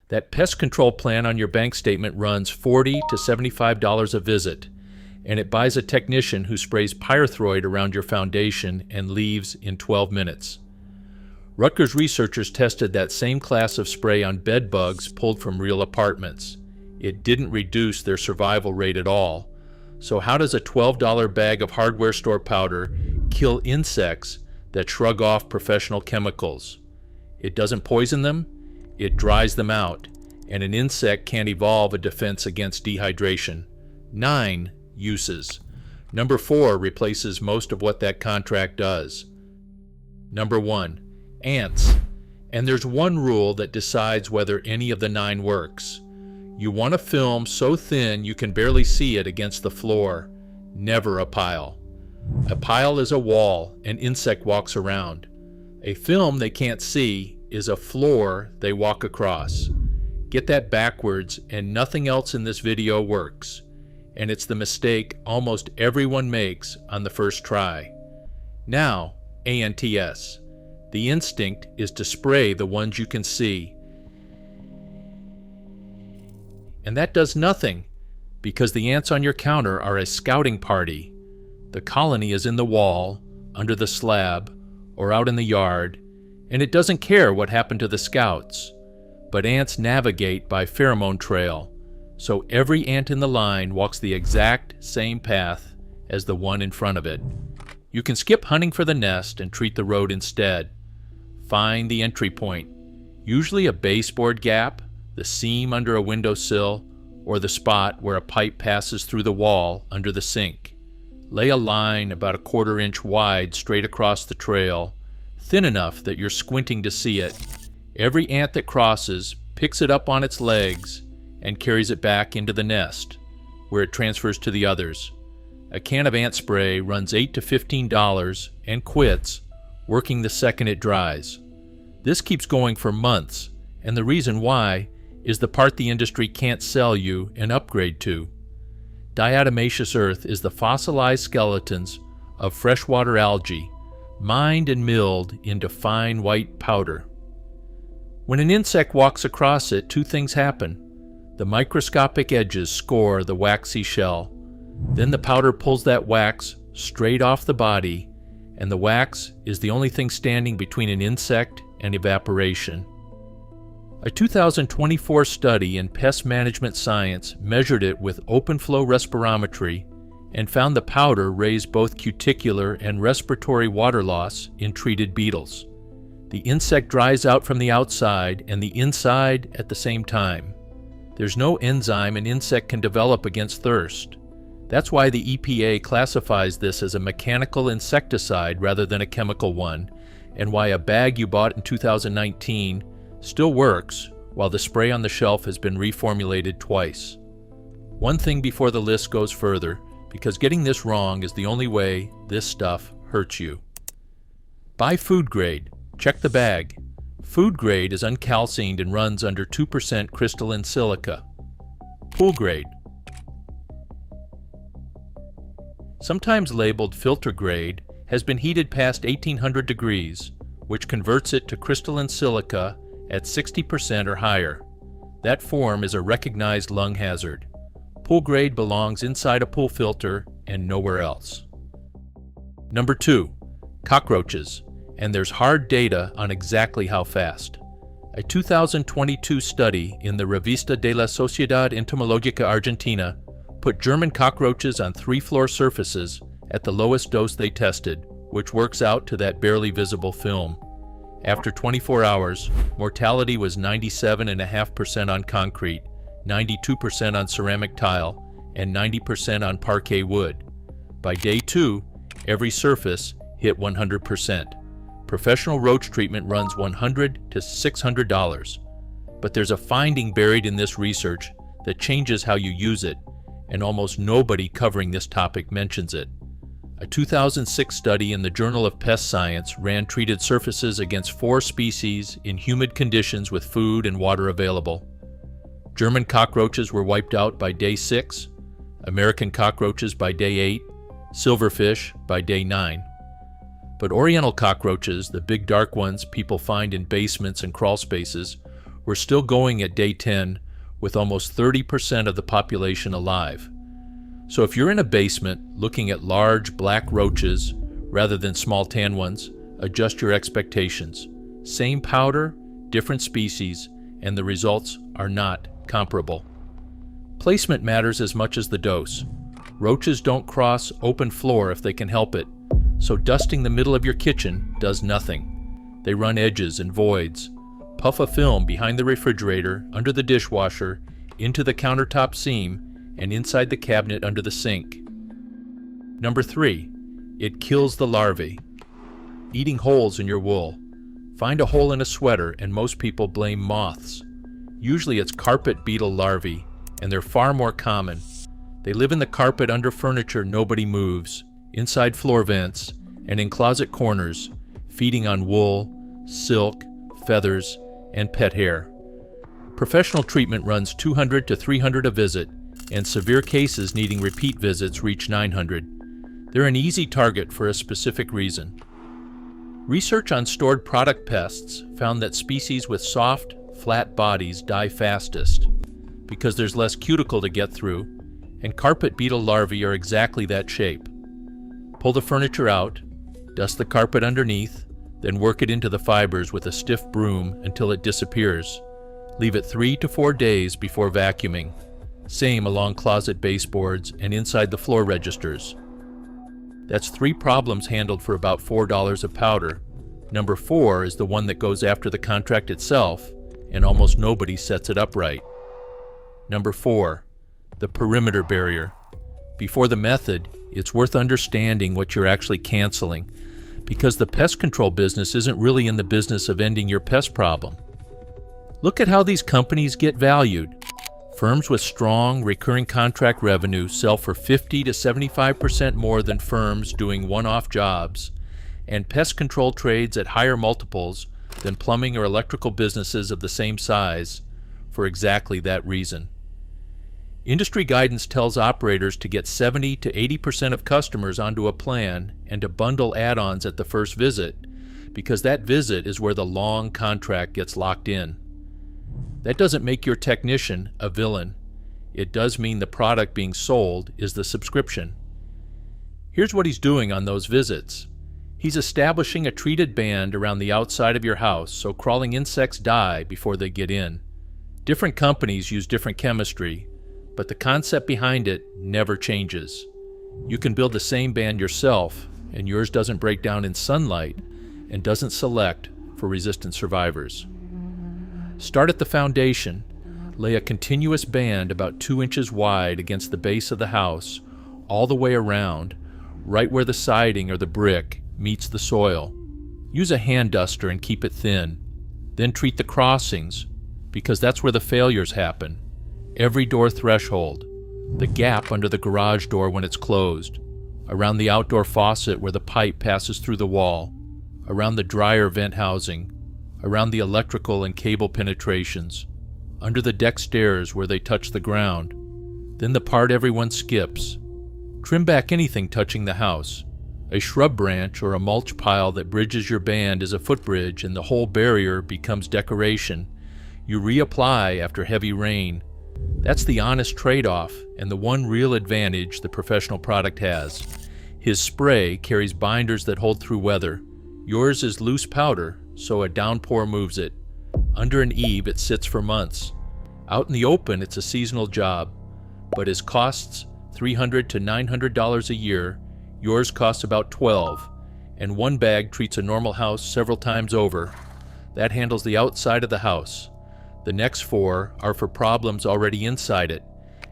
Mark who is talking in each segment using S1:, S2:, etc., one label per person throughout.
S1: That pest control plan on your bank statement runs $40 to $75 a visit, and it buys a technician who sprays pyrethroid around your foundation and leaves in 12 minutes. Rutgers researchers tested that same class of spray on bed bugs pulled from real apartments. It didn't reduce their survival rate at all. So how does a $12 bag of hardware store powder kill insects that shrug off professional chemicals? It doesn't poison them, it dries them out, and an insect can't evolve a defense against dehydration. 9 uses. Number 4 replaces most of what that contract does. Number 1, ants. And there's one rule that decides whether any of the 9 works. You want a film so thin you can barely see it against the floor. Never a pile. A pile is a wall an insect walks around. A film they can't see is a floor they walk across. Get that backwards and nothing else in this video works. And it's the mistake almost everyone makes on the first try. Now, ANTS. The instinct is to spray the ones you can see. And that does nothing, because the ants on your counter are a scouting party. The colony is in the wall, under the slab, or out in the yard, and it doesn't care what happened to the scouts. But ants navigate by pheromone trail, so every ant in the line walks the exact same path as the one in front of it. You can skip hunting for the nest and treat the road instead. Find the entry point, usually a baseboard gap, the seam under a windowsill, or the spot where a pipe passes through the wall under the sink. Lay a line about a 1/4 inch wide straight across the trail, thin enough that you're squinting to see it. Every ant that crosses picks it up on its legs and carries it back into the nest, where it transfers to the others. A can of ant spray runs $8 to $15 and quits, working the second it dries. This keeps going for months, and the reason why is the part the industry can't sell you an upgrade to. Diatomaceous earth is the fossilized skeletons of freshwater algae, mined and milled into fine white powder. When an insect walks across it, 2 things happen. The microscopic edges score the waxy shell. Then the powder pulls that wax straight off the body, and the wax is the only thing standing between an insect and evaporation. A 2024 study in pest management science measured it with open flow respirometry and found the powder raised both cuticular and respiratory water loss in treated beetles. The insect dries out from the outside and the inside at the same time. There's no enzyme an insect can develop against thirst. That's why the EPA classifies this as a mechanical insecticide rather than a chemical one, and why a bag you bought in 2019 still works while the spray on the shelf has been reformulated twice. One thing before the list goes further, because getting this wrong is the only way this stuff hurts you. Buy food grade. Check the bag. Food grade is uncalcined and runs under 2% crystalline silica. Pool grade. Sometimes labeled filter grade, has been heated past 1800 degrees, which converts it to crystalline silica at 60% or higher. That form is a recognized lung hazard. Pool grade belongs inside a pool filter and nowhere else. Number 2, cockroaches, and there's hard data on exactly how fast. A 2022 study in the Revista de la Sociedad Entomológica Argentina put German cockroaches on 3-floor surfaces at the lowest dose they tested, which works out to that barely visible film. After 24 hours, mortality was 97.5% on concrete, 92% on ceramic tile, and 90% on parquet wood. By day 2, every surface hit 100%. Professional roach treatment runs $100 to $600. But there's a finding buried in this research that changes how you use it, and almost nobody covering this topic mentions it. A 2006 study in the Journal of Pest Science ran treated surfaces against 4 species in humid conditions with food and water available. German cockroaches were wiped out by day 6, American cockroaches by day 8, silverfish by day 9. But oriental cockroaches, the big dark ones people find in basements and crawl spaces, We're still going at day 10 with almost 30% of the population alive. So if you're in a basement looking at large black roaches rather than small tan ones, adjust your expectations. Same powder, different species, and the results are not comparable. Placement matters as much as the dose. Roaches don't cross open floor if they can help it, so dusting the middle of your kitchen does nothing. They run edges and voids. Puff a film behind the refrigerator, under the dishwasher, into the countertop seam, and inside the cabinet under the sink. Number 3, it kills the larvae. Eating holes in your wool. Find a hole in a sweater and most people blame moths. Usually it's carpet beetle larvae, and they're far more common. They live in the carpet under furniture nobody moves, inside floor vents, and in closet corners, feeding on wool, silk, feathers, and pet hair. Professional treatment runs $200 to $300 a visit, and severe cases needing repeat visits reach $900. They're an easy target for a specific reason. Research on stored product pests found that species with soft, flat bodies die fastest because there's less cuticle to get through, and carpet beetle larvae are exactly that shape. Pull the furniture out, dust the carpet underneath, then work it into the fibers with a stiff broom until it disappears. Leave it 3 to 4 days before vacuuming. Same along closet baseboards and inside the floor registers. That's 3 problems handled for about $4 a powder. Number 4 is the one that goes after the contract itself, and almost nobody sets it up right. Number 4, the perimeter barrier. Before the method, it's worth understanding what you're actually canceling, because the pest control business isn't really in the business of ending your pest problem. Look at how these companies get valued. Firms with strong, recurring contract revenue sell for 50 to 75% more than firms doing one-off jobs, and pest control trades at higher multiples than plumbing or electrical businesses of the same size for exactly that reason. Industry guidance tells operators to get 70 to 80% of customers onto a plan and to bundle add-ons at the first visit, because that visit is where the long contract gets locked in. That doesn't make your technician a villain. It does mean the product being sold is the subscription. Here's what he's doing on those visits. He's establishing a treated band around the outside of your house so crawling insects die before they get in. Different companies use different chemistry, but the concept behind it never changes. You can build the same band yourself, and yours doesn't break down in sunlight and doesn't select for resistant survivors. Start at the foundation. Lay a continuous band about 2 inches wide against the base of the house, all the way around, right where the siding or the brick meets the soil. Use a hand duster and keep it thin. Then treat the crossings, because that's where the failures happen. Every door threshold, the gap under the garage door when it's closed, around the outdoor faucet where the pipe passes through the wall, around the dryer vent housing, around the electrical and cable penetrations, under the deck stairs where they touch the ground, then the part everyone skips. Trim back anything touching the house. A shrub branch or a mulch pile that bridges your band is a footbridge and the whole barrier becomes decoration. You reapply after heavy rain. That's the honest trade-off and the one real advantage the professional product has. His spray carries binders that hold through weather. Yours is loose powder, so a downpour moves it. Under an eave, it sits for months. Out in the open, it's a seasonal job, but his costs $300 to $900 a year. Yours costs about $12, and one bag treats a normal house several times over. That handles the outside of the house. The next 4 are for problems already inside it,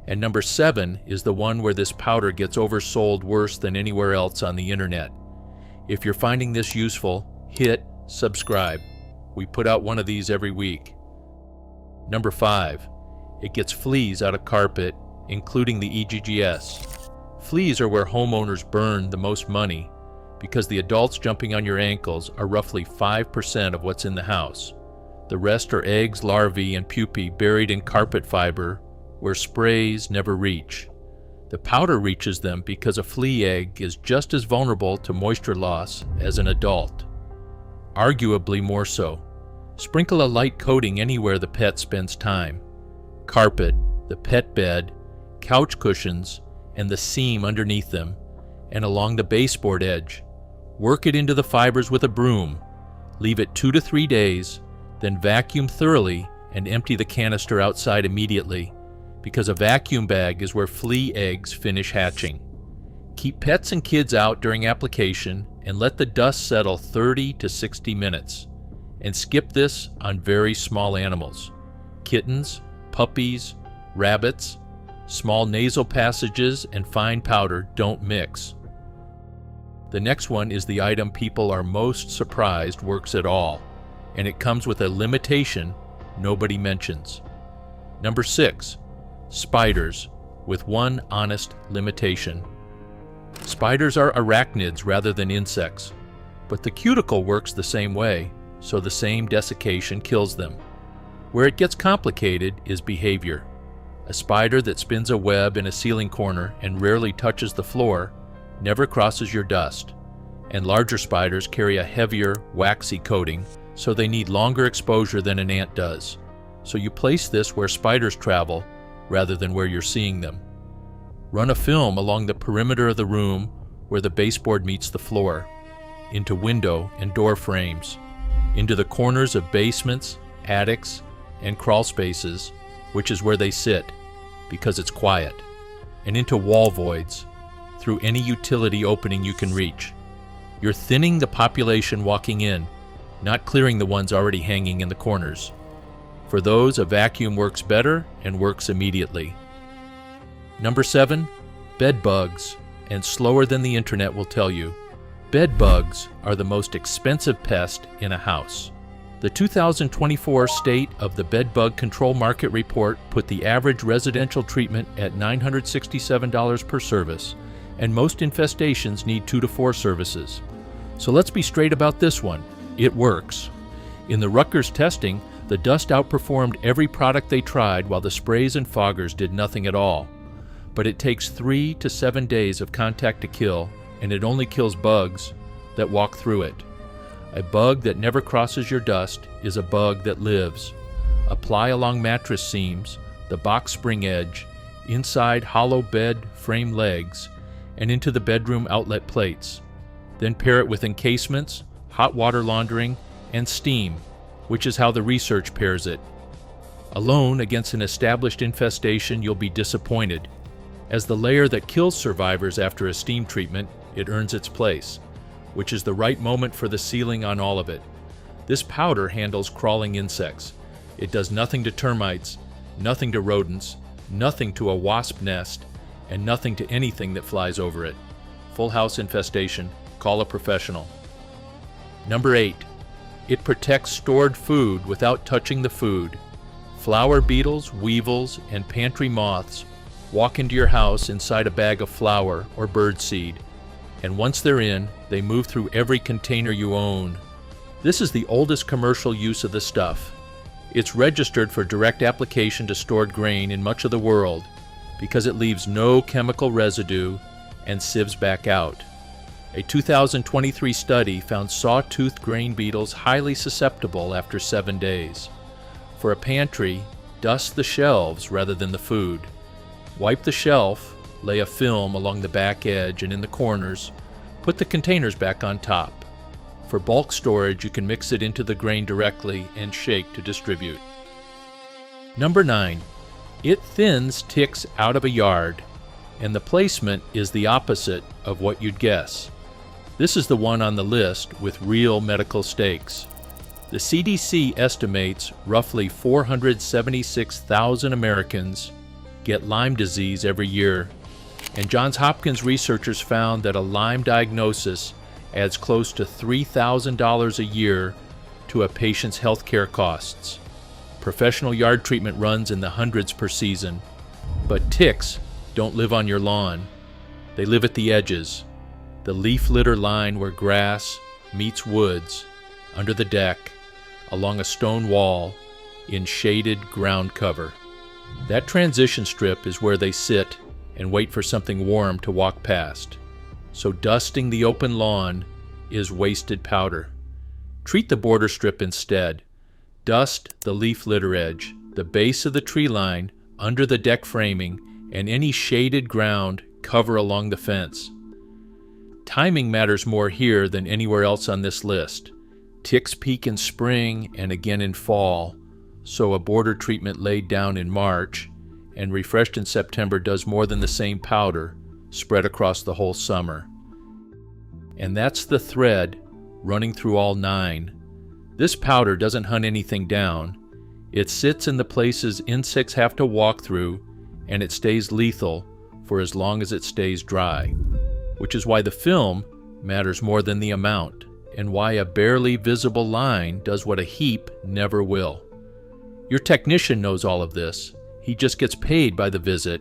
S1: and number 7 is the one where this powder gets oversold worse than anywhere else on the internet. If you're finding this useful, hit subscribe. We put out one of these every week. Number 5, it gets fleas out of carpet, including the EGGS. Fleas are where homeowners burn the most money because the adults jumping on your ankles are roughly 5% of what's in the house. The rest are eggs, larvae, and pupae buried in carpet fiber where sprays never reach. The powder reaches them because a flea egg is just as vulnerable to moisture loss as an adult. Arguably more so. Sprinkle a light coating anywhere the pet spends time. Carpet, the pet bed, couch cushions, and the seam underneath them, and along the baseboard edge. Work it into the fibers with a broom. Leave it 2 to 3 days, then vacuum thoroughly and empty the canister outside immediately, because a vacuum bag is where flea eggs finish hatching. Keep pets and kids out during application and let the dust settle 30 to 60 minutes. And skip this on very small animals. Kittens, puppies, rabbits, small nasal passages, and fine powder don't mix. The next one is the item people are most surprised works at all, and it comes with a limitation nobody mentions. Number 6, spiders, with one honest limitation. Spiders are arachnids rather than insects, but the cuticle works the same way, so the same desiccation kills them. Where it gets complicated is behavior. A spider that spins a web in a ceiling corner and rarely touches the floor never crosses your dust, and larger spiders carry a heavier, waxy coating, so they need longer exposure than an ant does. So you place this where spiders travel rather than where you're seeing them. Run a film along the perimeter of the room where the baseboard meets the floor, into window and door frames, into the corners of basements, attics, and crawl spaces, which is where they sit, because it's quiet, and into wall voids, through any utility opening you can reach. You're thinning the population walking in, not clearing the ones already hanging in the corners. For those, a vacuum works better and works immediately. Number 7, bed bugs, and slower than the internet will tell you. Bed bugs are the most expensive pest in a house. The 2024 State of the Bed Bug Control Market Report put the average residential treatment at $967 per service, and most infestations need 2 to 4 services. So let's be straight about this one. It works. In the Rutgers testing, the dust outperformed every product they tried, while the sprays and foggers did nothing at all. But it takes 3 to 7 days of contact to kill, and it only kills bugs that walk through it. A bug that never crosses your dust is a bug that lives. Apply along mattress seams, the box spring edge, inside hollow bed frame legs, and into the bedroom outlet plates. Then pair it with encasements, hot water laundering, and steam, which is how the research pairs it. Alone against an established infestation, you'll be disappointed. As the layer that kills survivors after a steam treatment, it earns its place, which is the right moment for the sealing on all of it. This powder handles crawling insects. It does nothing to termites, nothing to rodents, nothing to a wasp nest, and nothing to anything that flies over it. Full house infestation, call a professional. Number 8, it protects stored food without touching the food. Flower beetles, weevils, and pantry moths walk into your house inside a bag of flour or bird seed, and once they're in, they move through every container you own. This is the oldest commercial use of the stuff. It's registered for direct application to stored grain in much of the world because it leaves no chemical residue and sieves back out. A 2023 study found sawtooth grain beetles highly susceptible after 7 days. For a pantry, dust the shelves rather than the food. Wipe the shelf, lay a film along the back edge and in the corners, put the containers back on top. For bulk storage, you can mix it into the grain directly and shake to distribute. Number 9, it thins ticks out of a yard, and the placement is the opposite of what you'd guess. This is the one on the list with real medical stakes. The CDC estimates roughly 476,000 Americans get Lyme disease every year, and Johns Hopkins researchers found that a Lyme diagnosis adds close to $3,000 a year to a patient's health care costs. Professional yard treatment runs in the hundreds per season, but ticks don't live on your lawn. They live at the edges, the leaf litter line where grass meets woods, under the deck, along a stone wall, in shaded ground cover. That transition strip is where they sit and wait for something warm to walk past. So dusting the open lawn is wasted powder. Treat the border strip instead. Dust the leaf litter edge, the base of the tree line, under the deck framing, and any shaded ground cover along the fence. Timing matters more here than anywhere else on this list. Ticks peak in spring and again in fall, so a border treatment laid down in March and refreshed in September does more than the same powder spread across the whole summer. And that's the thread running through all 9. This powder doesn't hunt anything down. It sits in the places insects have to walk through, and it stays lethal for as long as it stays dry, which is why the film matters more than the amount, and why a barely visible line does what a heap never will. Your technician knows all of this. He just gets paid by the visit,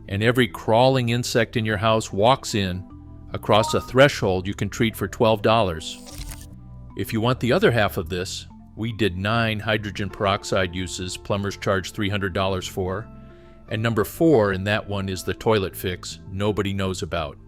S1: and every crawling insect in your house walks in across a threshold you can treat for $12. If you want the other half of this, we did 9 hydrogen peroxide uses plumbers charge $300 for, and number 4 in that one is the toilet fix nobody knows about.